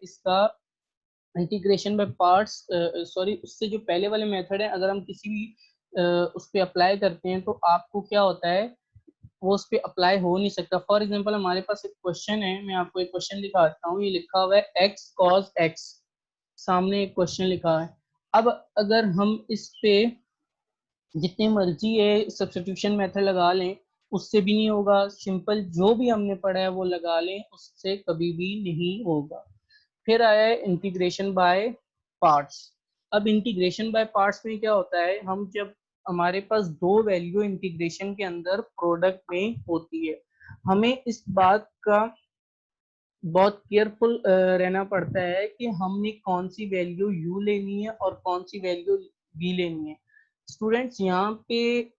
इसका integration by parts, sorry उससे जो पहले वाले मेथड है, अगर हम किसी भी उस पर अप्लाई करते हैं तो आपको क्या होता है, वो उस पर अप्लाई हो नहीं सकता। फॉर एग्जाम्पल हमारे पास एक क्वेश्चन है, मैं आपको एक क्वेश्चन दिखाता हूँ। ये लिखा हुआ है एक्स कॉस एक्स, सामने एक क्वेश्चन लिखा है। अब अगर हम इस पे जितने मर्जी है सब्स्टिट्यूशन मेथड लगा लें, उससे भी नहीं होगा। सिंपल जो भी हमने पढ़ा है वो लगा लें, उससे कभी भी नहीं होगा। फिर आया है इंटीग्रेशन बाय पार्ट्स। अब इंटीग्रेशन बाय पार्ट्स में क्या होता है, हम जब हमारे पास दो वैल्यू इंटीग्रेशन के अंदर प्रोडक्ट में होती है, हमें इस बात का बहुत केयरफुल रहना पड़ता है कि हमने कौन सी वैल्यू u लेनी है और कौन सी वैल्यू v लेनी है। स्टूडेंट्स, यहाँ पे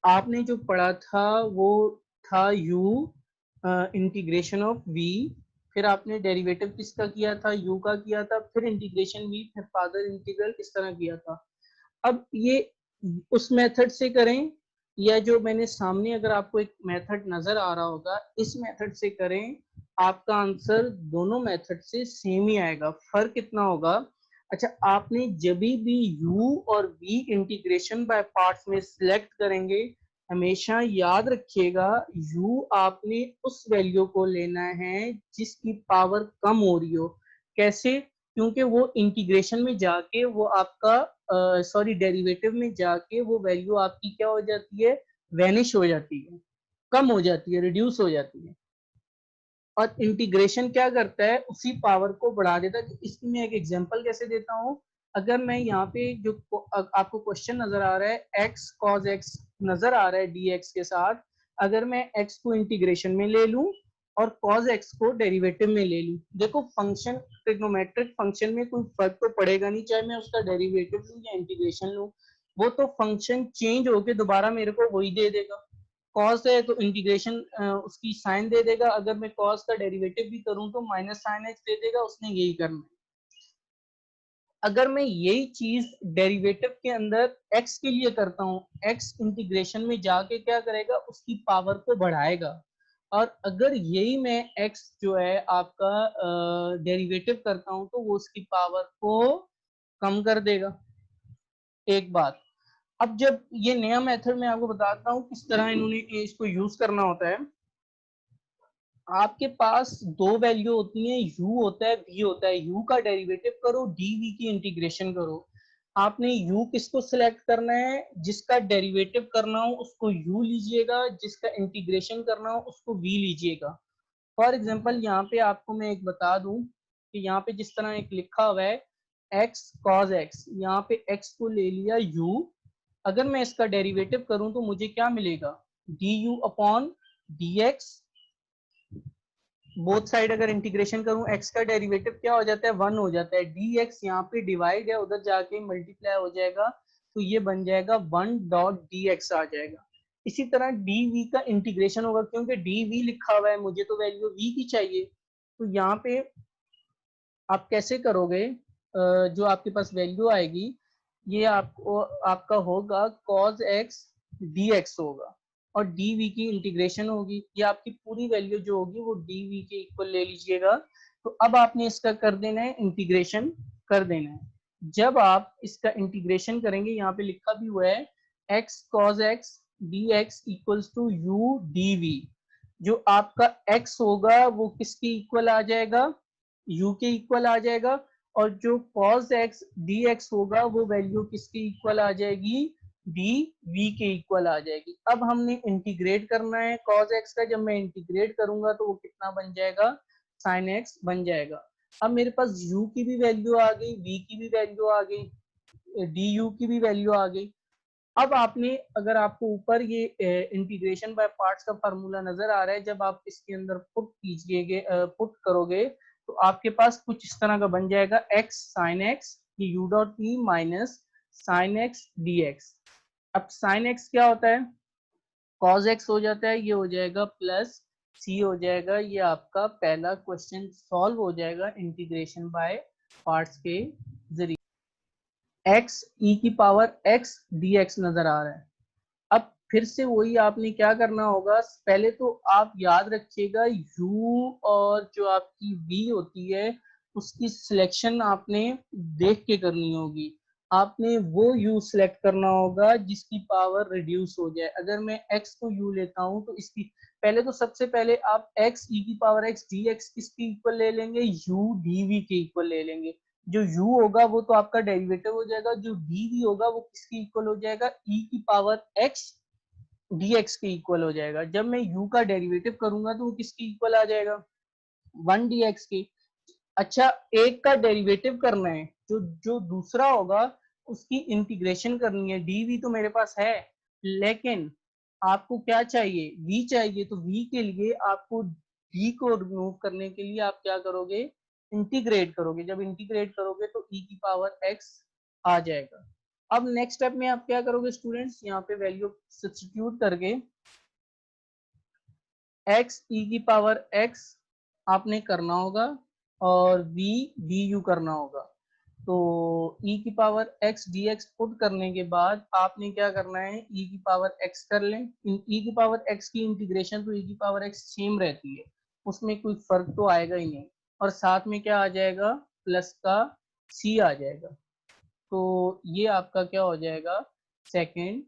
आपने जो पढ़ा था वो था u इंटीग्रेशन ऑफ v, फिर आपने डेरिवेटिव किसका किया था, u का किया था, फिर इंटीग्रेशन v, फिर फादर इंटीग्रल, इस तरह किया था। अब ये उस मेथड से करें या जो मैंने सामने, अगर आपको एक मेथड नजर आ रहा होगा, इस मेथड से करें, आपका आंसर दोनों मेथड से सेम ही आएगा। फर्क कितना होगा, अच्छा आपने जब भी u और v इंटीग्रेशन बाय पार्ट्स में सिलेक्ट करेंगे, हमेशा याद रखिएगा u आपने उस वैल्यू को लेना है जिसकी पावर कम हो रही हो। कैसे? क्योंकि वो इंटीग्रेशन में जाके वो आपका सॉरी डेरिवेटिव में जाके वो वैल्यू आपकी क्या हो जाती है, वैनिश हो जाती है, कम हो जाती है, रिड्यूस हो जाती है। और इंटीग्रेशन क्या करता है, उसी पावर को बढ़ा देता है। इसकी मैं एक एग्जांपल कैसे देता हूँ, अगर मैं यहाँ पे जो आपको क्वेश्चन नजर आ रहा है एक्स कॉस एक्स नजर आ रहा है dx के साथ, अगर मैं x को इंटीग्रेशन में ले लूं और cos x को डेरिवेटिव में ले लूं, देखो फंक्शन, ट्रिग्नोमेट्रिक फंक्शन में कोई फर्क तो पड़ेगा नहीं, चाहे मैं उसका डेरिवेटिव लूं या इंटीग्रेशन लूं, वो तो फंक्शन चेंज होके दोबारा मेरे को वही दे देगा। कॉस है तो इंटीग्रेशन उसकी साइन दे देगा, अगर मैं कॉस का डेरिवेटिव भी करूं तो माइनस साइन एक्स दे देगा, उसने यही करना है। अगर मैं यही चीज डेरिवेटिव के अंदर x के लिए करता हूं, x इंटीग्रेशन में जाके क्या करेगा, उसकी पावर को बढ़ाएगा। और अगर यही मैं x जो है आपका डेरिवेटिव करता हूं तो वो उसकी पावर को कम कर देगा। एक बात। अब जब ये नया मेथड मैं आपको बताता हूँ किस तरह इन्होंने इसको यूज करना होता है। आपके पास दो वैल्यू होती हैं, u होता है v होता है, u का डेरिवेटिव करो, dv की इंटीग्रेशन करो। आपने u किसको सिलेक्ट करना है, जिसका डेरिवेटिव करना हो उसको u लीजिएगा, जिसका इंटीग्रेशन करना हो उसको v लीजिएगा। फॉर एग्जांपल यहाँ पे आपको मैं एक बता दूं कि यहाँ पे जिस तरह एक लिखा हुआ है x cos x, यहाँ पे x को ले लिया u, अगर मैं इसका डेरिवेटिव करूं तो मुझे क्या मिलेगा, du upon dx। Both side अगर इंटीग्रेशन करूं, x का डेरिवेटिव क्या हो जाता है, 1 हो जाता है, dx यहाँ पे डिवाइड है, उधर जाके मल्टीप्लाई हो जाएगा, तो ये बन जाएगा 1 डॉट dx आ जाएगा। इसी तरह dv का इंटीग्रेशन होगा, क्योंकि dv लिखा हुआ है, मुझे तो वैल्यू v की चाहिए, तो यहाँ पे आप कैसे करोगे, जो आपके पास वैल्यू आएगी ये आपको आपका होगा cos x dx होगा, और dv की इंटीग्रेशन होगी, ये आपकी पूरी वैल्यू जो होगी वो dv के इक्वल ले लीजिएगा। तो अब आपने इसका कर देना है, इंटीग्रेशन कर देना है। जब आप इसका इंटीग्रेशन करेंगे, यहाँ पे लिखा भी हुआ है x cos x dx equals to u dv, जो आपका x होगा वो किसके इक्वल आ जाएगा, u के इक्वल आ जाएगा, और जो cos x dx होगा वो वैल्यू किसके इक्वल आ जाएगी, dv के इक्वल आ जाएगी। अब हमने इंटीग्रेट करना है cos x का, जब मैं इंटीग्रेट करूंगा तो वो कितना बन जाएगा, sin x बन जाएगा। अब मेरे पास u की भी वैल्यू आ गई, v की भी वैल्यू आ गई, du की भी वैल्यू आ गई। अब आपने, अगर आपको ऊपर ये इंटीग्रेशन बाय पार्ट्स का फार्मूला नजर आ रहा है, जब आप इसके अंदर पुट कीजिएगे, पुट करोगे, तो आपके पास कुछ इस तरह का बन जाएगा x sin x, ये u dot p minus sin x dx। अब sin x क्या होता है, cos x हो जाता है, ये हो जाएगा प्लस c हो जाएगा। ये आपका पहला क्वेश्चन सॉल्व हो जाएगा इंटीग्रेशन बाय पार्ट्स के जरिए। x e की पावर x dx नजर आ रहा है। अब फिर से वही आपने क्या करना होगा, पहले तो आप याद रखिएगा u और जो आपकी v होती है उसकी सिलेक्शन आपने देख के करनी होगी। आपने वो u सिलेक्ट करना होगा जिसकी पावर रिड्यूस हो जाए। अगर मैं x को u लेता हूँ तो इसकी पहले तो सबसे पहले आप x e की पावर x dx किसकी इक्वल ले लेंगे, u dv के इक्वल ले लेंगे। जो u होगा वो तो आपका डेरिवेटिव हो जाएगा, जो dv होगा वो किसकी इक्वल हो जाएगा, e की पावर x dx के इक्वल हो जाएगा। जब मैं u का डेरिवेटिव करूंगा तो वो किसकी इक्वल आ जाएगा, 1 dx के। अच्छा, एक का डेरिवेटिव करना है, जो जो दूसरा होगा उसकी इंटीग्रेशन करनी है। dv तो मेरे पास है, लेकिन आपको क्या चाहिए, v चाहिए। तो v के लिए आपको v को रिमूव करने के लिए आप क्या करोगे, इंटीग्रेट करोगे। जब इंटीग्रेट करोगे तो e की पावर x आ जाएगा। अब नेक्स्ट स्टेप में आप क्या करोगे स्टूडेंट्स, यहाँ पे वैल्यू सब्स्टिट्यूट करके x e की पावर x आपने करना होगा और v du करना होगा। तो e की पावर x dx पुट करने के बाद आपने क्या करना है, e की पावर x कर लें। e की पावर x की इंटीग्रेशन तो e की पावर x सेम रहती है, उसमें कोई फर्क तो आएगा ही नहीं। और साथ में क्या आ जाएगा, प्लस का c आ जाएगा। तो ये आपका क्या हो जाएगा, सेकेंड